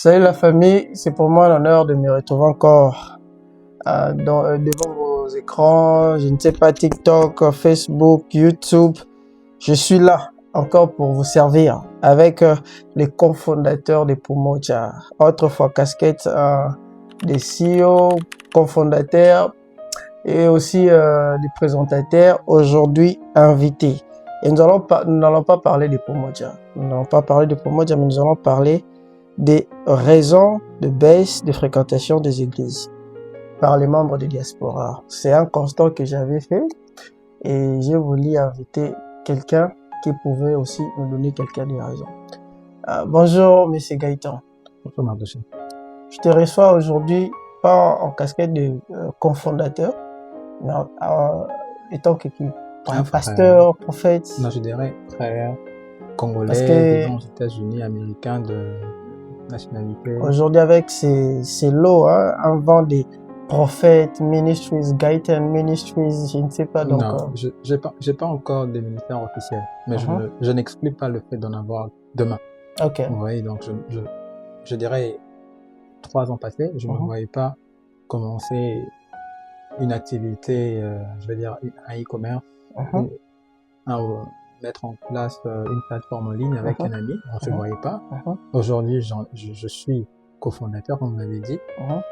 Salut la famille, c'est pour moi l'honneur de me retrouver encore devant vos écrans, je ne sais pas, TikTok, Facebook, YouTube. Je suis là encore pour vous servir avec les cofondateurs de Pomoja. Autrefois casquette des CEO, cofondateurs et aussi des présentateurs, aujourd'hui invités. Et nous n'allons pas parler de Pomoja. Nous n'allons pas parler de Pomoja, mais nous allons parler des raisons de baisse de fréquentation des églises par les membres de diaspora. C'est un constat que j'avais fait et j'ai voulu inviter quelqu'un qui pouvait aussi nous donner quelques des raisons. Bonjour, Monsieur Gaëtan. Bonjour, Mardoché. Je te reçois aujourd'hui pas en casquette de cofondateur, mais étant que pasteur, prophète. Non, je dirais frère congolais, vivant aux États-Unis, américain de nationalité. Aujourd'hui, avec ces lots, un vent des prophètes, ministries, Gaëtan Ministries, je ne sais pas. Donc, non, j'ai pas encore de ministère officiel, mais je n'exclus pas le fait d'en avoir demain. Ok. Vous voyez, donc je dirais 3 ans passés, je ne me voyais pas commencer une activité, je vais dire un e-commerce, mettre en place une plateforme en ligne avec un ami, on ne se voyait pas. Aujourd'hui, je suis cofondateur, comme vous l'avez dit,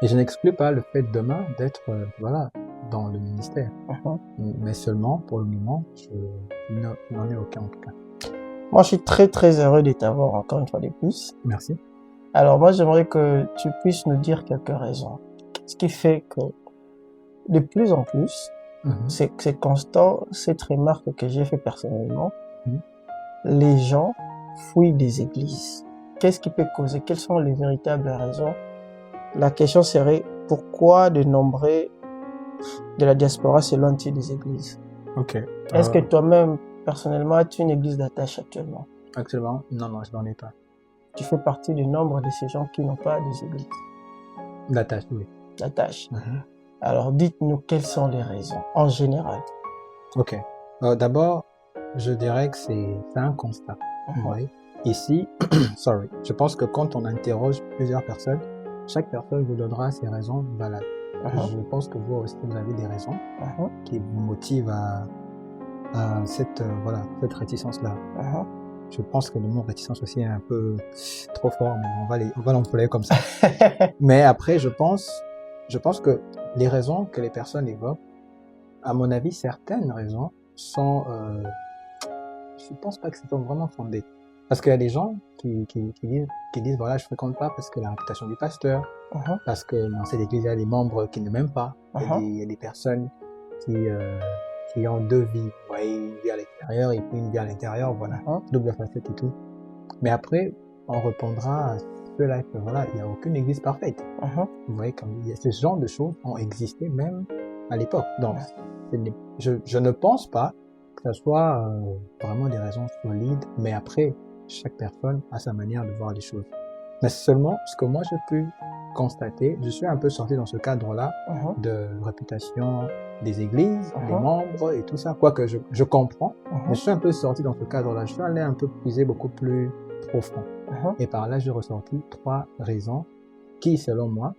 et je n'exclus pas le fait demain d'être voilà, dans le ministère. Mais seulement, pour le moment, je n'en ai aucun en tout cas. Moi, je suis très très heureux de t'avoir encore une fois de plus. Merci. Alors moi, j'aimerais que tu puisses nous dire quelques raisons. Ce qui fait que de plus en plus, c'est constant, cette remarque que j'ai fait personnellement, les gens fuient des églises. Qu'est-ce qui peut causer? Quelles sont les véritables raisons? La question serait, pourquoi de nombreux de la diaspora s'éloignent-ils des églises? Ok. Est-ce que toi-même, personnellement, as-tu une église d'attache actuellement? Actuellement, non, je n'en ai pas. Tu fais partie du nombre de ces gens qui n'ont pas des églises? D'attache, oui. D'attache. Alors, dites-nous quelles sont les raisons, en général. Ok. D'abord, je dirais que c'est un constat. Oui. Ici, je pense que quand on interroge plusieurs personnes, chaque personne vous donnera ses raisons valables. Je pense que vous aussi, vous avez des raisons qui vous motivent à cette réticence-là. Je pense que le mot réticence aussi est un peu trop fort, mais on va l'employer comme ça. Mais après, je pense que les raisons que les personnes évoquent, à mon avis, certaines raisons sont, je pense pas que c'est vraiment fondé. Parce qu'il y a des gens qui disent voilà, je fréquente pas parce que la réputation du pasteur, parce que dans cette église, il y a des membres qui ne m'aiment pas, il y a des personnes qui ont 2 vies. Vous voyez, une vie à l'extérieur et puis une vie à l'intérieur, voilà, double facette et tout. Mais après, on répondra à cela que voilà, il n'y a aucune église parfaite. Vous voyez, ce genre de choses ont existé même à l'époque. Donc, je ne pense pas que ce soit vraiment des raisons solides, mais après, chaque personne a sa manière de voir les choses. Mais seulement, ce que moi j'ai pu constater, je suis un peu sorti dans ce cadre-là de réputation des églises, des membres et tout ça, quoique je comprends, mais je suis un peu sorti dans ce cadre-là. Je suis allé un peu puiser beaucoup plus profond. Et par là, j'ai ressorti 3 raisons qui, selon moi,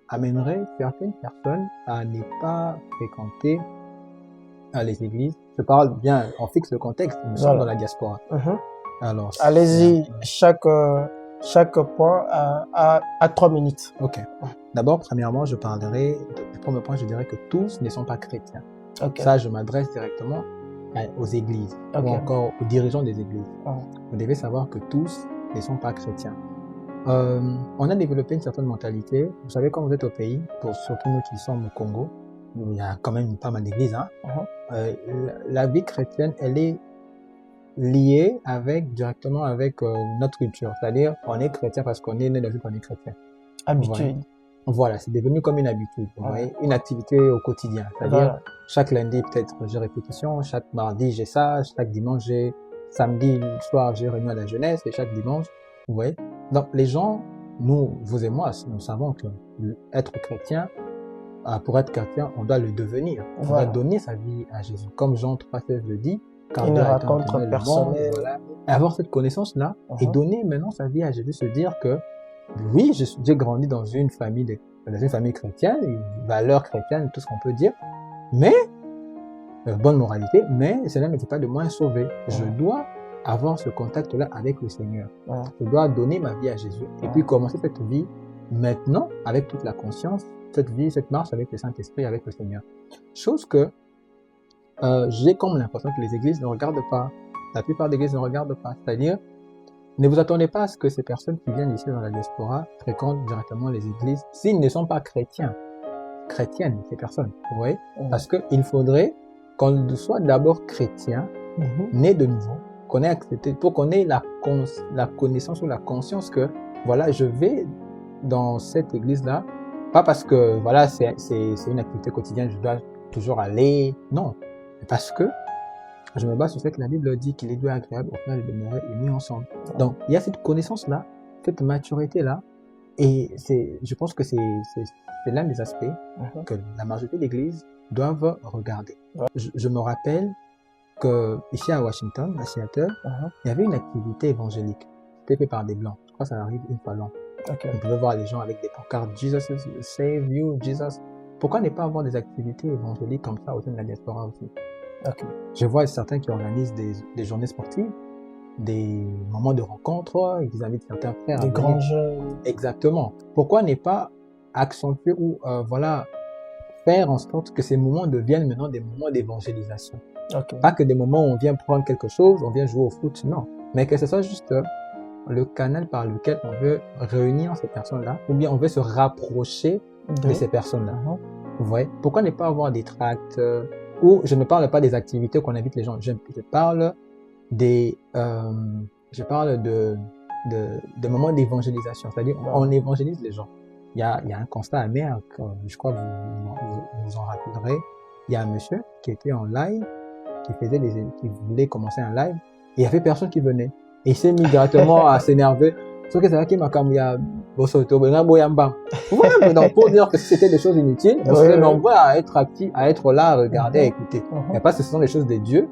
amèneraient certaines personnes à ne pas fréquenter les églises. Je parle bien, on fixe le contexte, nous sommes dans la diaspora. Alors, allez-y, chaque point à 3 minutes. Ok. D'abord, premièrement, du premier point, je dirais que tous ne sont pas chrétiens. Ça, je m'adresse directement aux églises ou encore aux dirigeants des églises. Vous devez savoir que tous ne sont pas chrétiens. On a développé une certaine mentalité. Vous savez, quand vous êtes au pays, surtout nous qui sommes au Congo, il y a quand même pas mal d'églises. La vie chrétienne, elle est liée directement avec notre culture. C'est-à-dire, on est chrétien parce qu'on est né dans une famille chrétienne. Habitude. Voilà, c'est devenu comme une habitude. Vous voyez, une activité au quotidien. C'est-à-dire, chaque lundi, peut-être, j'ai répétition. Chaque mardi, j'ai ça. Chaque dimanche, samedi soir, j'ai réunion à la jeunesse. Et chaque dimanche, vous voyez. Donc, les gens, nous, vous et moi, nous savons que être chrétien, pour être chrétien, on doit le devenir. On doit donner sa vie à Jésus. Comme Jean 3,16 le dit, une rencontre personnelle. Voilà. Avoir cette connaissance-là et donner maintenant sa vie à Jésus, se dire que oui, j'ai grandi dans une famille chrétienne, une valeur chrétienne, tout ce qu'on peut dire, mais bonne moralité, mais cela ne fait pas de moi un sauvé. Je dois avoir ce contact-là avec le Seigneur. Je dois donner ma vie à Jésus et puis commencer cette vie maintenant avec toute la conscience, cette marche avec le Saint-Esprit, avec le Seigneur. Chose que j'ai comme l'impression que les églises ne regardent pas. La plupart des églises ne regardent pas. C'est-à-dire, ne vous attendez pas à ce que ces personnes qui viennent ici dans la diaspora fréquentent directement les églises s'ils ne sont pas chrétiennes, ces personnes. Vous voyez? Parce qu'il faudrait qu'on soit d'abord chrétien, né de nouveau, qu'on ait accepté, pour qu'on ait la connaissance ou la conscience que, voilà, je vais dans cette église-là, pas parce que, voilà, c'est une activité quotidienne, je dois toujours aller, non, mais parce que je me base sur ce que la Bible dit qu'il est doux et agréable au final de demeurer unis ensemble. Donc, il y a cette connaissance-là, cette maturité-là, et je pense que c'est l'un des aspects que la majorité d'églises doivent regarder. Je me rappelle que ici à Washington, à Seattle, il y avait une activité évangélique. C'était fait par des Blancs. Je crois que ça arrive une fois l'an. On pouvait voir les gens avec des pancartes « Jesus save you, Jesus ». Pourquoi ne pas avoir des activités évangéliques comme ça au sein de la diaspora aussi? Je vois certains qui organisent des journées sportives, des moments de rencontre, ils invitent certains frères. Des grands jeunes. Exactement. Pourquoi ne pas accentuer ou faire en sorte que ces moments deviennent maintenant des moments d'évangélisation? Pas que des moments où on vient prendre quelque chose, on vient jouer au foot, non. Mais que ce soit juste le canal par lequel on veut réunir ces personnes-là, ou bien on veut se rapprocher de ces personnes-là. Vous voyez? Pourquoi ne pas avoir des tracts où je ne parle pas des activités qu'on invite les gens, je parle de moments d'évangélisation, c'est-à-dire on évangélise les gens. Il y a un constat amer, que je crois que vous en rappellerez. Il y a un monsieur qui était en live, qui voulait commencer un live, et il y avait personne qui venait. Et il s'est mis directement à s'énerver. Sauf que c'est là qu'il m'a comme il y a donc pour dire que c'était des choses inutiles, on serait nombreux à être actifs, à être là, à regarder, à écouter. Mais parce que ce sont des choses de Dieu,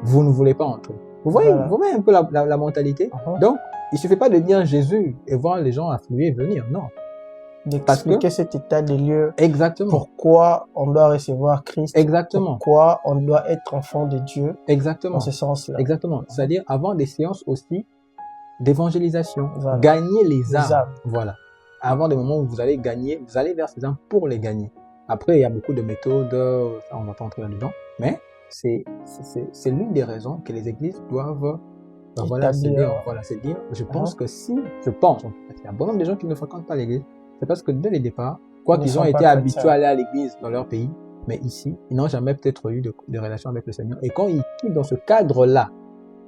vous ne voulez pas entrer. Vous voyez un peu la mentalité. Donc, il suffit pas de dire Jésus et voir les gens affluer et venir, non. D'expliquer cet état des lieux. Exactement. Pourquoi on doit recevoir Christ. Exactement. Pourquoi on doit être enfant de Dieu. Exactement. Dans ce sens-là. Exactement. C'est-à-dire avoir des séances aussi d'évangélisation. Gagner les âmes. Voilà. Avoir des moments où vous allez vers ces âmes pour les gagner. Après, il y a beaucoup de méthodes, on va pas entrer là-dedans, mais c'est l'une des raisons que les églises doivent se dire, je pense que il y a bon nombre de gens qui ne fréquentent pas l'église, c'est parce que dès le départ, qu'ils ont été habitués à aller à l'église dans leur pays, mais ici, ils n'ont jamais peut-être eu de relation avec le Seigneur. Et quand ils quittent dans ce cadre-là,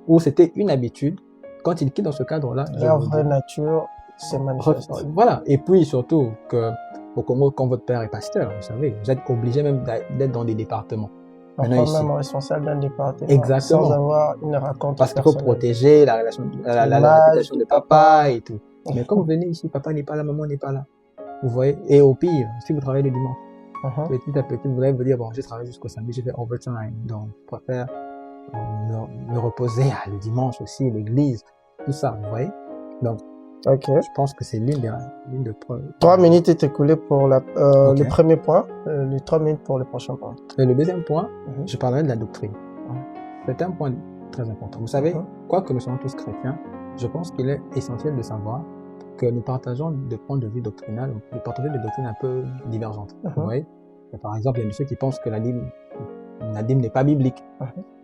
où c'était une habitude, quand ils quittent dans ce cadre-là, leur vraie nature s'est manifestée. Voilà. Et puis surtout que au Congo, quand votre père est pasteur, vous savez, vous êtes obligé même d'être dans des départements. Enfin, même responsable d'un département. Exactement. Sans avoir une rencontre. Parce qu'il faut protéger la relation, la réputation de papa et tout. Mais quand vous venez ici, papa n'est pas là, maman n'est pas là. Vous voyez? Et au pire, si vous travaillez le dimanche, petit à petit, vous allez vous dire, bon, j'ai travaillé jusqu'au samedi, j'ai fait overtime, donc je préfère me reposer le dimanche aussi, l'église, tout ça, vous voyez? Donc, je pense que c'est l'une de 3 minutes est écoulée pour le premier point, les 3 minutes pour le prochain point. Et le deuxième point, je parlerai de la doctrine. C'est un point très important. Vous savez, quoique nous soyons tous chrétiens, je pense qu'il est essentiel de savoir que nous partageons des points de vue doctrinales, nous partageons des doctrines un peu divergentes. Vous voyez? Par exemple, il y a ceux qui pensent que la dîme n'est pas biblique.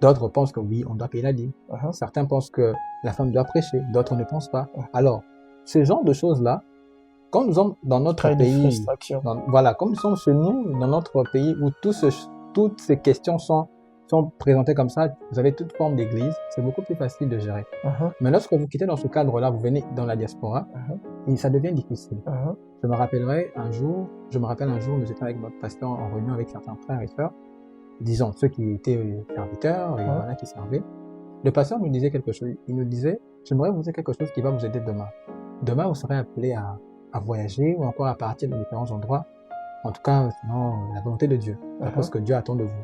D'autres pensent que oui, on doit payer la dîme. Certains pensent que la femme doit prêcher, d'autres ne pensent pas. Alors, ce genre de choses-là, quand nous sommes dans notre pays, comme nous sommes chez nous, dans notre pays où toutes ces questions sont présentées comme ça, vous avez toute forme d'église, c'est beaucoup plus facile de gérer. Mais lorsque vous quittez dans ce cadre-là, vous venez dans la diaspora, et ça devient difficile. Je me rappelle un jour, nous étions avec notre pasteur en réunion avec certains frères et sœurs, disons ceux qui étaient serviteurs et voilà qui servaient. Le pasteur nous disait quelque chose. Il nous disait, j'aimerais vous dire quelque chose qui va vous aider demain. Demain, vous serez appelé à voyager ou encore à partir de différents endroits. En tout cas, selon la volonté de Dieu, d'après ce que Dieu attend de vous.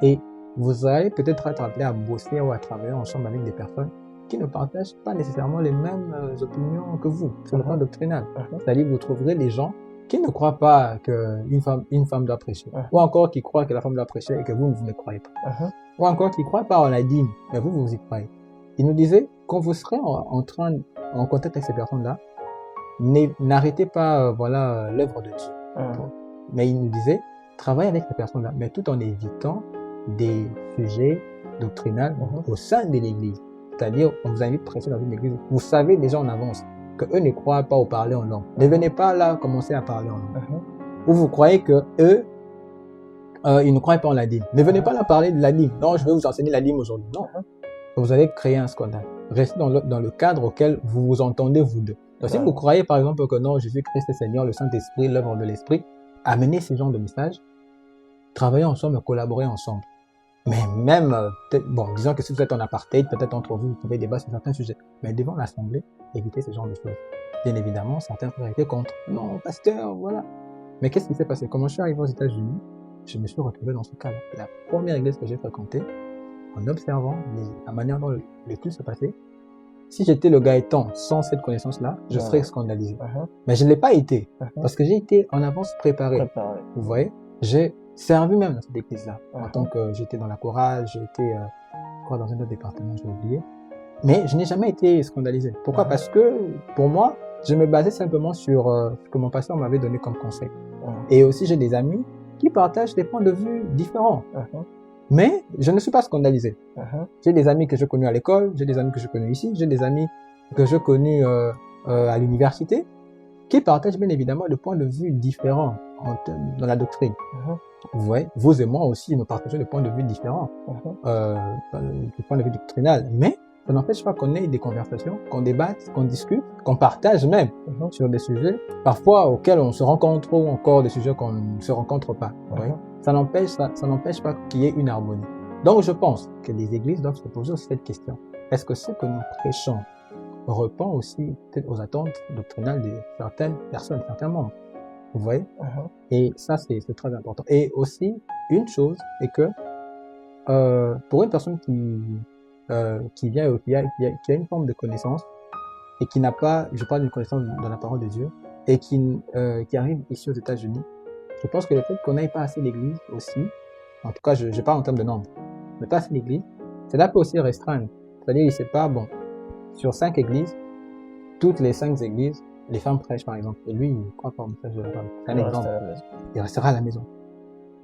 Et vous allez peut-être être appelé à bosser ou à travailler ensemble avec des personnes qui ne partagent pas nécessairement les mêmes opinions que vous sur le plan doctrinal. C'est-à-dire vous trouverez des gens qui ne croient pas qu'une femme doit prêcher, ou encore qui croient que la femme doit prêcher et que vous ne croyez pas, ou encore qui ne croient pas en la dîme, mais vous y croyez. Il nous disait, quand vous serez en contact avec ces personnes-là, n'arrêtez pas l'œuvre de Dieu. Mais il nous disait, travaillez avec ces personnes-là, mais tout en évitant des sujets doctrinaux au sein de l'Église. C'est-à-dire, on vous invite à prêcher dans une église. Vous savez déjà en avance que eux ne croient pas au parler en langue. Ne venez pas là commencer à parler en langue. Ou vous croyez que eux, ils ne croient pas en la dîme. Ne venez pas là parler de la dîme. Non, je vais vous enseigner la dîme aujourd'hui. Non. Vous allez créer un scandale. Restez dans le cadre auquel vous vous entendez vous deux. Donc, si vous croyez par exemple que non, Jésus-Christ est Seigneur, le Saint-Esprit, l'œuvre de l'Esprit, amenez ce genre de message, travaillez ensemble, collaborez ensemble. Mais même, disons que si vous êtes en apartheid, peut-être entre vous, vous pouvez débattre sur certains sujets. Mais devant l'Assemblée, évitez ce genre de choses. Bien évidemment, certains frères étaient contre. Non, pasteur, voilà. Mais qu'est-ce qui s'est passé? Quand je suis arrivé aux États-Unis, je me suis retrouvé dans ce cas-là. La première église que j'ai fréquentée, en observant la manière dont le culte se passait, si j'étais le Gaëtan sans cette connaissance-là, je serais scandalisé. Mais je ne l'ai pas été, parce que j'ai été en avance préparé. Vous voyez, j'ai servi même dans cette église-là. En tant que j'étais dans la chorale, j'étais, je crois, dans un autre département, j'ai oublié. Mais je n'ai jamais été scandalisé. Pourquoi? Parce que, pour moi, je me basais simplement sur ce que mon pasteur m'avait donné comme conseil. Et aussi, j'ai des amis qui partagent des points de vue différents. Mais je ne suis pas scandalisé. J'ai des amis que je connais à l'école, j'ai des amis que je connais ici, j'ai des amis que je connais à l'université, qui partagent bien évidemment des points de vue différents dans la doctrine. Vous voyez, vous et moi aussi, nous partageons des points de vue différents, du point de vue doctrinal. Mais ça n'empêche pas qu'on ait des conversations, qu'on débatte, qu'on discute, qu'on partage même sur des sujets, parfois auxquels on se rencontre, ou encore des sujets qu'on ne se rencontre pas. Ça n'empêche pas qu'il y ait une harmonie. Donc je pense que les églises doivent se poser aussi cette question. Est-ce que ce que nous prêchons répond aussi peut-être aux attentes doctrinales de certaines personnes, certains membres? Vous voyez? Et ça, c'est très important. Et aussi, une chose est que pour une personne qui vient, qui a une forme de connaissance et qui n'a pas, je parle d'une connaissance dans la parole de Dieu, et qui arrive ici aux États-Unis, je pense que le fait qu'on n'aille pas assez d'église aussi, en tout cas, je parle en termes de nombre, mais pas assez d'église, cela peut aussi restreindre. C'est-à-dire, il ne sait pas, bon, sur 5 églises, toutes les 5 églises, les femmes prêchent par exemple, et lui, il croit pas au message de la femme. C'est un exemple. Il restera à la maison.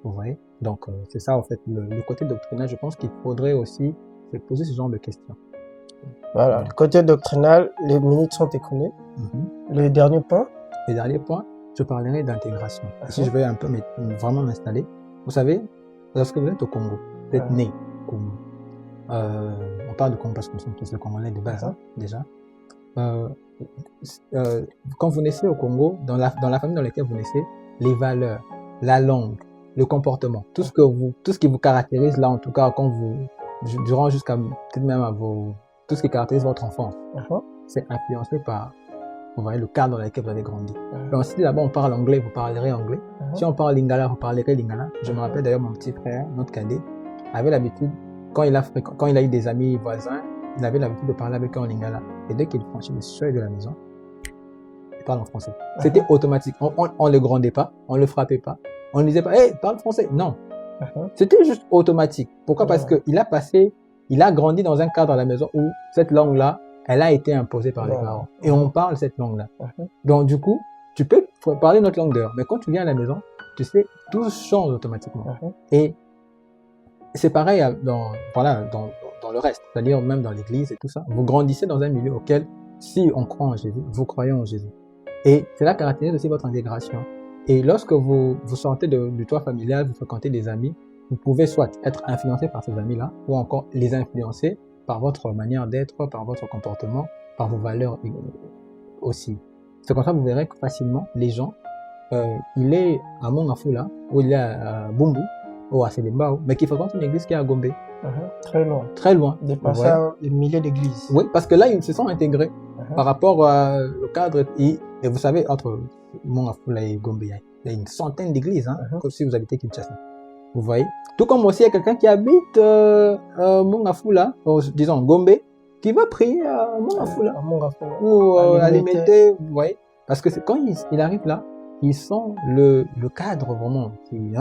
Vous voyez? Donc, c'est ça, en fait, le côté doctrinal, je pense qu'il faudrait aussi se poser ce genre de questions. Voilà, le côté doctrinal, les minutes sont écoulées. Le dernier point? Le dernier point, je parlerai d'intégration. Si je vais un peu vraiment m'installer, vous savez, lorsque vous êtes au Congo, vous êtes né au Congo. On parle de Congo parce que nous sommes tous les Congolais de base, déjà. Quand vous naissez au Congo, dans la famille dans laquelle vous naissez, les valeurs, la langue, le comportement, tout ce qui vous caractérise là, en tout cas, quand durant jusqu'à peut-être même à tout ce qui caractérise votre enfance, c'est influencé par, vous voyez, le cadre dans lequel vous avez grandi. Donc, si là-bas on parle anglais, vous parlerez anglais. Si on parle lingala, vous parlerez lingala. Je me rappelle d'ailleurs, mon petit frère, notre cadet, avait l'habitude, quand il a eu des amis voisins, il avait l'habitude de parler avec eux en lingala. Et dès qu'il franchit le seuil de la maison, il parle en français. C'était automatique. On le grondait pas, on le frappait pas, on ne disait pas, hey, parle français. Non. C'était juste automatique. Pourquoi? Parce il a grandi dans un cadre à la maison où cette langue-là, elle a été imposée par les parents. Et on parle cette langue-là. Donc, du coup, tu peux parler notre langue dehors. Mais quand tu viens à la maison, tu sais, tout change automatiquement. Et c'est pareil dans le reste. C'est-à-dire même dans l'église et tout ça. Vous grandissez dans un milieu auquel, si on croit en Jésus, vous croyez en Jésus. Et cela caractérise aussi votre intégration. Et lorsque vous sortez du toit familial, vous fréquentez des amis, vous pouvez soit être influencé par ces amis-là, ou encore les influencer par votre manière d'être, par votre comportement, par vos valeurs aussi. C'est comme ça que vous verrez que facilement, les gens, il est à Mongafula, ou il est à Bumbu, ou à Selembao, mais qui fréquente une église qui est à Gombe. Très loin. Très loin. Dépassant des milliers d'églises. Oui, parce que là, ils se sont intégrés par rapport au cadre. Et vous savez, entre Mongafula et Gombe, il y a une centaine d'églises, comme si vous habitez Kinshasa. Vous voyez? Tout comme aussi, il y a quelqu'un qui habite Mongafula, disons Gombe, qui va prier à Mongafula À Mongafula. ou À à Limete. Limete, vous voyez. Parce que c'est quand il arrive là, il sent le cadre vraiment qui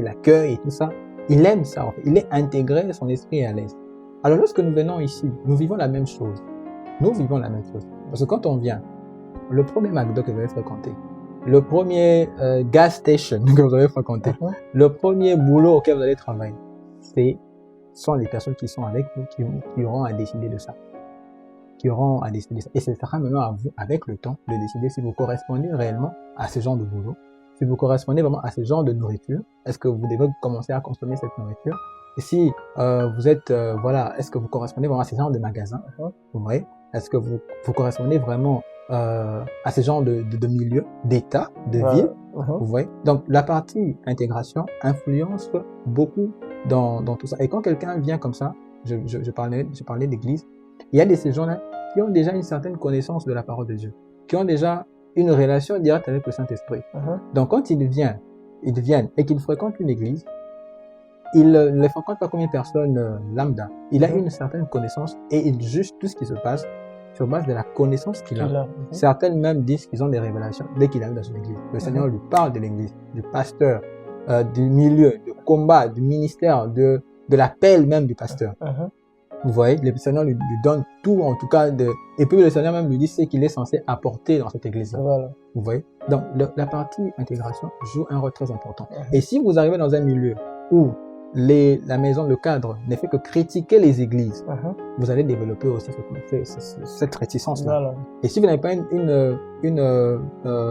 l'accueille et tout ça. Il aime ça, en fait. Il est intégré, son esprit est à l'aise. Alors lorsque nous venons ici, nous vivons la même chose. Nous vivons la même chose. Parce que quand on vient, le premier McDo que vous avez fréquenté, le premier gas station que vous avez fréquenté, le premier boulot auquel vous allez travailler, sont les personnes qui sont avec vous qui auront à décider de ça. Qui auront à décider de ça. Et ce sera maintenant à vous, avec le temps, de décider si vous correspondez réellement à ce genre de boulot, si vous correspondez vraiment à ce genre de nourriture. Est-ce que vous devez commencer à consommer cette nourriture? Et si vous êtes, est-ce que vous correspondez vraiment à ce genre de magasin? Vous voyez? Est-ce que vous correspondez vraiment à ce genre de milieu, d'état, de ville? Vous voyez? Donc, la partie intégration influence beaucoup dans tout ça. Et quand quelqu'un vient comme ça, je parlais d'église, il y a ces gens-là qui ont déjà une certaine connaissance de la parole de Dieu, qui ont déjà une relation directe avec le Saint-Esprit. Donc, quand ils viennent et qu'ils fréquentent une église, il ne fréquente pas comme une personne lambda. Il a une certaine connaissance et il juge tout ce qui se passe sur base de la connaissance qu'il a. Certaines même disent qu'ils ont des révélations dès qu'il arrive dans une église. Le Seigneur lui parle de l'église, du pasteur, du milieu, du combat, du ministère, de l'appel même du pasteur. Vous voyez, le Seigneur lui donne tout, en tout cas, et puis le Seigneur même lui dit ce qu'il est censé apporter dans cette église-là. Vous voyez? Donc, la partie intégration joue un rôle très important. Et si vous arrivez dans un milieu où la maison, le cadre, ne fait que critiquer les églises, vous allez développer aussi cette réticence-là. Et si vous n'avez pas une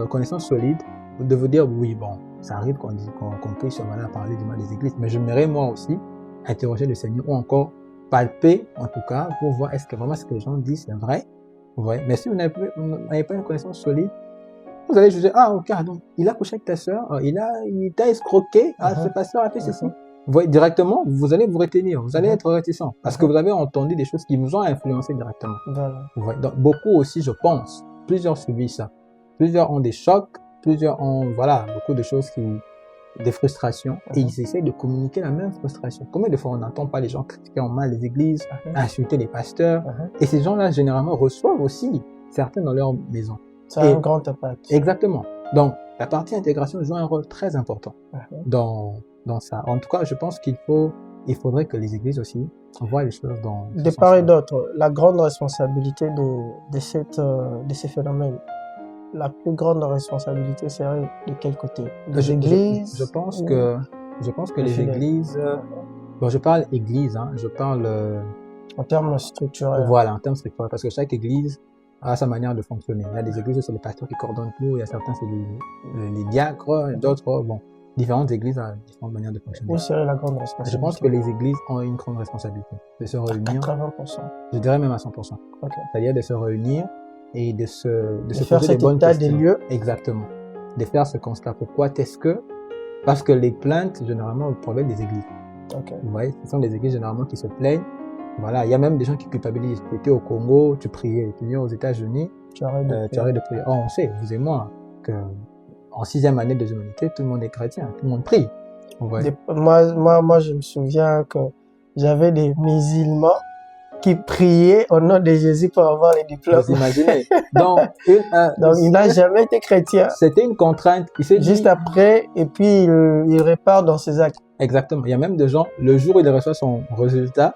connaissance solide, de vous dire, oui, bon, ça arrive qu'on puisse parler du mal des églises, mais j'aimerais moi aussi interroger le Seigneur ou encore palper, en tout cas, pour voir est-ce que vraiment ce que les gens disent c'est vrai. Vous voyez? Mais si vous n'avez pas une connaissance solide, vous allez juger, ok, donc, il a couché avec ta soeur, il t'a escroqué, ce pasteur a fait ceci. Vous voyez, directement, vous allez vous retenir, vous allez être réticent, parce que vous avez entendu des choses qui vous ont influencé directement. Vous voyez? Donc, beaucoup aussi, je pense, plusieurs subissent ça. Plusieurs ont des chocs, plusieurs ont, beaucoup de choses des frustrations, et ils essayent de communiquer la même frustration. Combien de fois on n'entend pas les gens critiquer en mal les églises, insulter les pasteurs, et ces gens-là, généralement, reçoivent aussi certains dans leur maison. C'est un grand impact. Exactement. Donc, la partie intégration joue un rôle très important dans ça. En tout cas, je pense il faudrait que les églises aussi voient les choses dans de part et d'autre, la grande responsabilité de ces phénomènes, la plus grande responsabilité serait de quel côté? Les églises? Je pense que les églises, je parle église, je parle en termes structurels. Voilà, en termes structurels, parce que chaque église a sa manière de fonctionner. Il y a des églises où c'est les pasteurs qui coordonnent tout, il y a certains c'est les diacres, d'autres, différentes églises ont différentes manières de fonctionner. Où serait la grande responsabilité? Je pense que les églises ont une grande responsabilité de se réunir. 80%. Je dirais même à 100%. C'est-à-dire de se réunir et de se faire poser des bonnes état questions. des lieux. Exactement. De faire ce constat. Pourquoi est-ce que? Parce que les plaintes, généralement, proviennent des églises. Vous voyez, ce sont des églises généralement qui se plaignent. Voilà, il y a même des gens qui culpabilisent. Tu étais au Congo, tu priais. Tu viens aux États-Unis, tu arrêtes de prier. On sait, vous et moi, que en 6e année de humanité, tout le monde est chrétien, tout le monde prie. Moi, je me souviens que j'avais des musulmans qui priaient au nom de Jésus pour avoir les diplômes. Vous imaginez? Donc, il n'a jamais été chrétien. C'était une contrainte. Juste après, et puis il repart dans ses actes. Exactement. Il y a même des gens, le jour où il reçoit son résultat,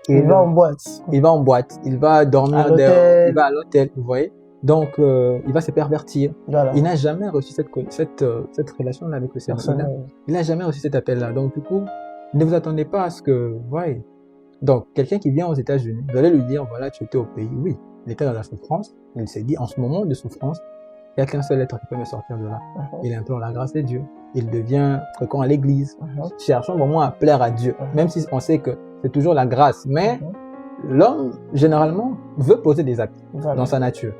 il va en boîte. Il va en boîte. Il va dormir il va à l'hôtel, vous voyez. Donc, il va se pervertir. Il n'a jamais reçu cette relation-là avec le Seigneur. Il n'a jamais reçu cet appel-là. Donc, du coup, ne vous attendez pas à ce que, vous voyez. Donc, quelqu'un qui vient aux États-Unis, vous allez lui dire, voilà, tu étais au pays. Oui, il était dans la souffrance. Il s'est dit, en ce moment de souffrance, il n'y a qu'un seul être qui peut me sortir de là. Il implore la grâce de Dieu. Il devient fréquent à l'église, cherchant vraiment à plaire à Dieu. Même si on sait que c'est toujours la grâce. Mais l'homme, généralement, veut poser des actes dans sa nature.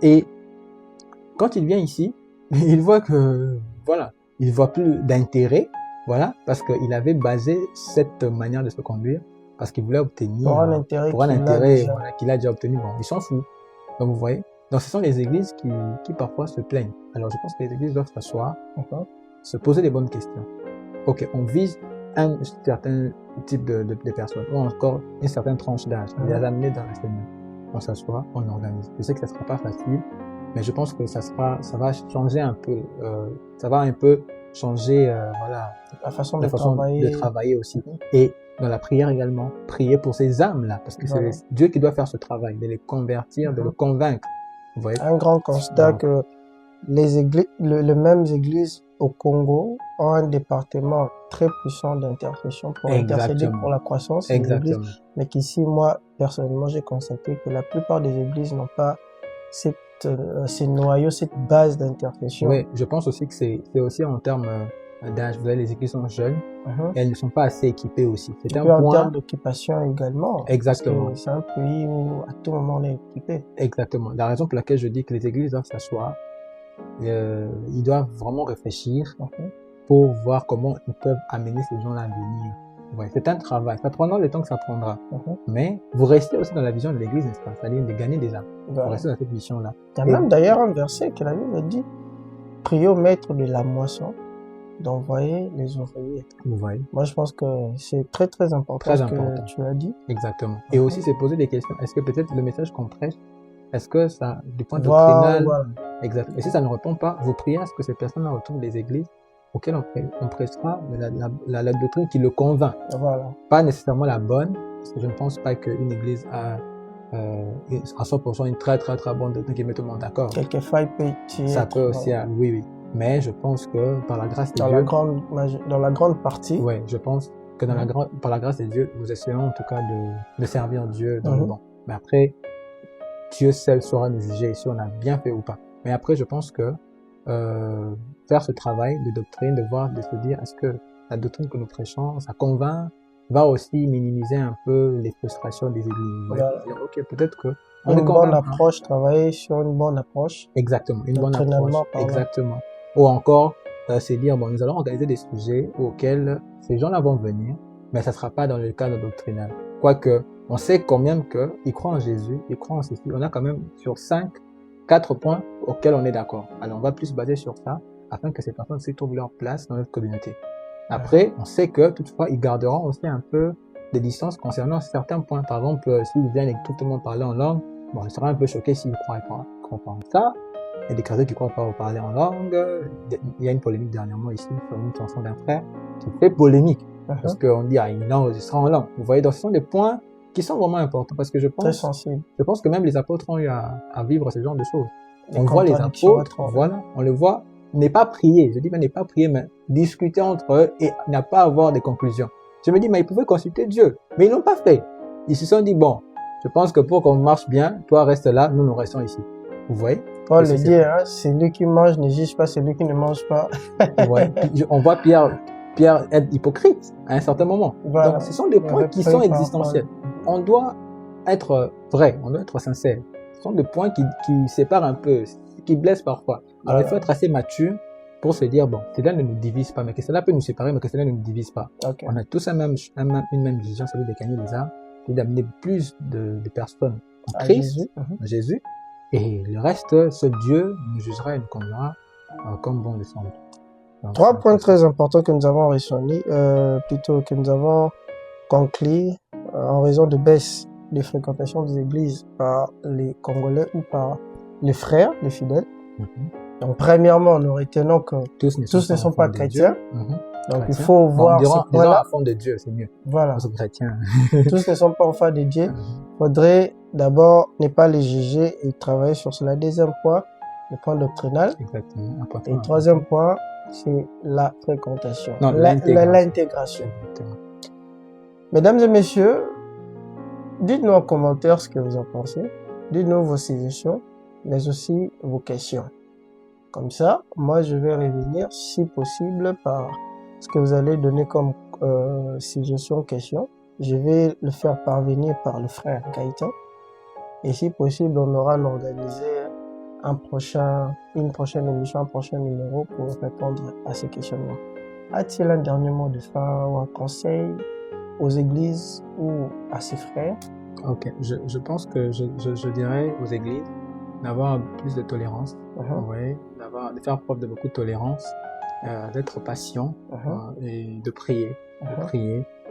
Et quand il vient ici, il voit que, il voit plus d'intérêt, parce qu'il avait basé cette manière de se conduire, parce qu'il voulait obtenir pour un intérêt qu'il a déjà obtenu. Bon, il s'en fout. Donc, vous voyez. Donc, ce sont les églises qui parfois se plaignent. Alors, je pense que les églises doivent s'asseoir, se poser des bonnes questions. Ok, on vise un certain type de personnes, ou encore une certaine tranche d'âge, les amener dans le Seigneur. on s'assoit, on organise. Je sais que ça sera pas facile, mais je pense que ça va changer un peu, ça va un peu changer, voilà, La façon la de façon travailler. de travailler aussi. Mhm. Et dans la prière également, prier pour ces âmes-là, parce que Voilà. c'est Dieu qui doit faire ce travail, de les convertir, de Mhm. le convaincre. Vous voyez? Un grand constat Donc, que les églises, les mêmes églises au Congo ont un département très puissant d'intercession pour intercéder exactement, pour la croissance des églises, exactement. mais qu'ici, moi, personnellement, j'ai constaté que la plupart des églises n'ont pas ces noyaux, cette base d'intercession. Oui, je pense aussi que c'est aussi en termes d'âge. Vous voyez, les églises sont jeunes, Mhm. et elles ne sont pas assez équipées aussi. C'est Et un puis en point, termes d'occupation également, exactement, parce que c'est un pays où à tout moment on est équipé. exactement. La raison pour laquelle je dis que les églises doivent s'asseoir, ils doivent vraiment réfléchir Mhm. pour voir comment ils peuvent amener ces gens-là à venir. Ouais, c'est un travail. Ça prendra le temps que ça prendra. Mhm. Mais vous restez aussi dans la vision de l'église, n'est-ce pas? C'est-à-dire de gagner des âmes. Vous Voilà. restez dans cette mission-là. Il y a Et même d'ailleurs un verset que la Bible dit, priez au maître de la moisson d'envoyer les ouvriers. vous voyez, Moi, je pense que c'est très très important très ce important. que tu as dit. Exactement. Et Mhm. aussi se poser des questions. Est-ce que peut-être le message qu'on prêche, est-ce que ça, du point Voilà, doctrinal, voilà. exact. Et si ça ne répond pas, vous priez à ce que ces personnes-là retournent des églises auxquelles on prêchera la doctrine qui le convainc. Voilà. Pas nécessairement la bonne, parce que je ne pense pas qu'une église a à 100% une très très très bonne doctrine qui met tout le monde d'accord. Quelques failles peuvent y Ça être, peut aussi, voilà. oui, oui. Mais je pense que par la grâce de Dans Dieu, dans la grande partie. ouais, je pense que dans par la grâce de Dieu, nous essayons en tout cas de servir Dieu dans le Mhm. bon. Mais après, Dieu seul saura nous juger si on a bien fait ou pas. Mais après, je pense que faire ce travail de doctrine, de se dire, est-ce que la doctrine que nous prêchons, ça convainc, va aussi minimiser un peu les frustrations des églises. Vous voyez, Voilà. dire, ok, peut-être que on ne Une convainc bonne pas. approche, travailler sur une bonne approche, Exactement, une bonne approche. doctrinalement parlant. Exactement. Ou encore, c'est dire, bon, nous allons organiser des sujets auxquels ces gens-là vont venir, mais ça ne sera pas dans le cadre doctrinal. Quoique, on sait quand même qu'ils croient en Jésus, ils croient en ceci. On a quand même sur 4 points auxquels on est d'accord. Alors, on va plus se baser sur ça, afin que ces personnes s'y trouvent leur place dans notre communauté. Après, on sait que, toutefois, ils garderont aussi un peu de distance concernant certains points. Par exemple, s'ils viennent et que tout le monde parle en langue, bon, je serais un peu choqué s'ils ne croient pas en ça. Il y a des chrétiens qui ne croient pas au parler en langue. Il y a une polémique dernièrement ici sur une chanson d'un frère qui fait polémique. Parce qu'on dit, il enregistre en langue. Vous voyez, donc ce sont des points qui sont vraiment importants. Parce que je Très sensible. pense que même les apôtres ont eu à vivre ce genre de choses. Des On voit les contradictions apôtres, entre eux. voilà, on les voit, n'est pas prier. Je dis, mais n'est pas prier, mais discuter entre eux et n'a pas avoir des conclusions. Je me dis, mais ils pouvaient consulter Dieu. Mais ils l'ont pas fait. Ils se sont dit, bon, je pense que pour qu'on marche bien, toi reste là, nous restons ici. Vous voyez? Paul le dit, hein, celui qui mange ne juge pas celui qui ne mange pas. Ouais. On voit Pierre être hypocrite à un certain moment. Voilà. Donc, ce sont des points qui sont existentiels. On doit être vrai, on doit être sincère. Ce sont des points qui séparent un peu, qui blessent parfois. Alors, il faut être assez mature pour se dire, bon, cela ne nous divise pas, mais que cela peut nous séparer, mais que cela ne nous divise pas. Okay. On a tous une même vision, celui de gagner les âmes, c'est d'amener plus de personnes en Christ, en Jésus, et le reste, seul Dieu nous jugera et nous conduira comme bon le semble. 3 points très importants que nous avons mentionnés, plutôt que nous avons conclus en raison de baisse de fréquentation des églises par les Congolais ou par les frères, les fidèles. Donc, premièrement, nous retenons que tous ne sont pas chrétiens. Donc, il faut voir ce point-là. Enfants de Dieu, c'est mieux. Voilà. Chrétiens. Tous ne sont pas enfants de Dieu. Il faudrait d'abord ne pas les juger et travailler sur cela. Deuxième point, le point doctrinal. Exactement. Et troisième point, c'est la fréquentation. Non, l'intégration. Mesdames et messieurs, dites-nous en commentaire ce que vous en pensez. Dites-nous vos suggestions, mais aussi vos questions. Comme ça, moi, je vais revenir, si possible, par ce que vous allez donner comme suggestion, question. Je vais le faire parvenir par le frère Gaëtan. Et si possible, on aura organisé une prochaine émission, un prochain numéro pour répondre à ces questionnements. A-t-il un dernier mot de fin ou un conseil aux églises ou à ses frères? Ok, je pense que je dirais aux églises d'avoir plus de tolérance, ouais, de faire preuve de beaucoup de tolérance, d'être patient et de prier,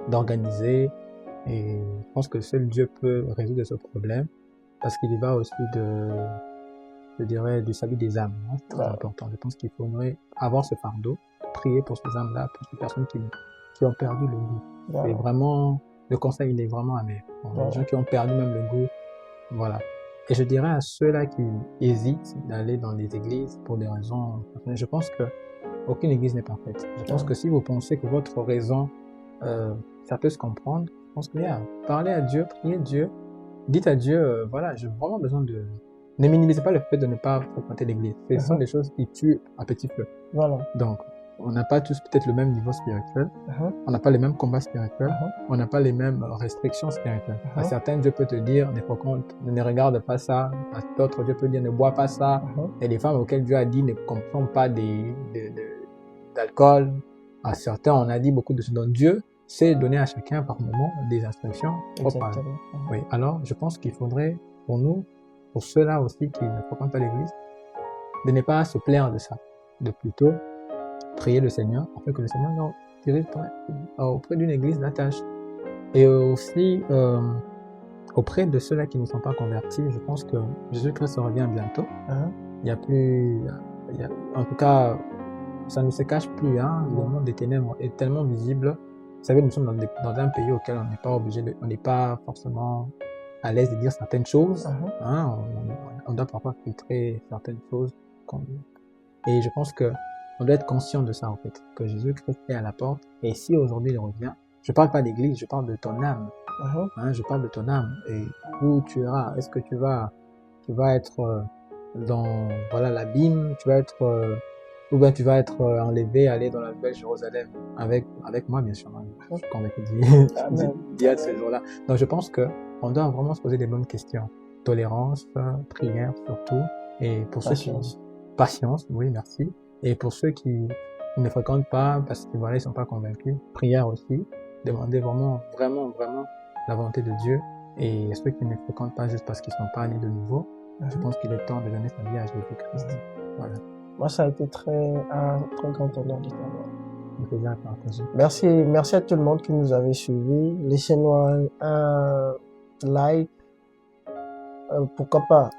d'organiser. Et je pense que seul Dieu peut résoudre ce problème. parce qu'il y va aussi je dirais, du salut des âmes. Hein. C'est très Ouais. important. Je pense qu'il faudrait avoir ce fardeau, prier pour ces âmes-là, pour ces personnes qui ont perdu le goût. Voilà. C'est vraiment, le conseil, il est vraiment amer. Bon, Voilà. les gens qui ont perdu même le goût, voilà. Et je dirais à ceux-là qui hésitent d'aller dans les églises pour des raisons, je pense que aucune église n'est parfaite. Je pense Ouais. que si vous pensez que votre raison, ça peut se comprendre, je pense que parlez à Dieu, priez Dieu, dites à Dieu, voilà, j'ai vraiment besoin de... Ne minimisez pas le fait de ne pas fréquenter l'église. Ce sont des choses qui tuent à petit feu. Voilà. Donc, on n'a pas tous peut-être le même niveau spirituel, on n'a pas les mêmes combats spirituels, on n'a pas les mêmes restrictions spirituelles. À certains, Dieu peut te dire, ne regarde pas ça. À d'autres, Dieu peut dire, ne bois pas ça. Et les femmes auxquelles Dieu a dit, ne consomment pas d'alcool. À certains, on a dit beaucoup de choses. Donc, Dieu sait donner à chacun par moment des instructions propres. Oui. Alors, je pense qu'il faudrait, pour nous, pour ceux-là aussi qui ne fréquentent pas l'église, de ne pas se plaindre de ça, de plutôt prier le Seigneur afin que le Seigneur nous dirige auprès d'une église d'attache. Et aussi, auprès de ceux-là qui ne sont pas convertis, je pense que Jésus-Christ revient bientôt. Il y a plus, en tout cas, ça ne se cache plus. Hein. Le monde des ténèbres est tellement visible. Vous savez, nous sommes dans un pays auquel on n'est pas obligé on n'est pas forcément à l'aise de dire certaines choses. Hein. On doit parfois filtrer certaines choses. Et je pense que on doit être conscient de ça, en fait, que Jésus-Christ est à la porte. Et si aujourd'hui il revient, je parle pas d'église, je parle de ton âme. Hein, je parle de ton âme. Et où tu iras? Est-ce que tu vas être dans, voilà, l'abîme? Tu vas être, ou bien tu vas être enlevé, aller dans la nouvelle Jérusalem avec moi, bien sûr. Je suis convaincu d'y être ce jour-là. Donc, je pense que on doit vraiment se poser des bonnes questions. Tolérance, prière surtout. Et pour ceux qui... Patience, oui, merci. Et pour ceux qui ne fréquentent pas, parce que voilà, ils sont pas convaincus, prière aussi. Demandez vraiment la volonté de Dieu. Et ceux qui ne fréquentent pas juste parce qu'ils sont pas nés de nouveau, je pense qu'il est temps de donner sa vie à Jésus-Christ. Voilà. Moi, ça a été un très grand honneur de t'avoir. Un plaisir à partager. Merci à tout le monde qui nous avait suivis. Laissez-nous un like. Pourquoi pas,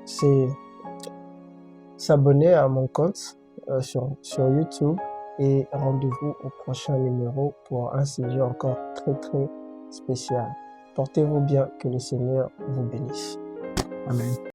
c'est s'abonner à mon compte sur YouTube et rendez-vous au prochain numéro pour un sujet encore très très spécial. Portez-vous bien, que le Seigneur vous bénisse. Amen.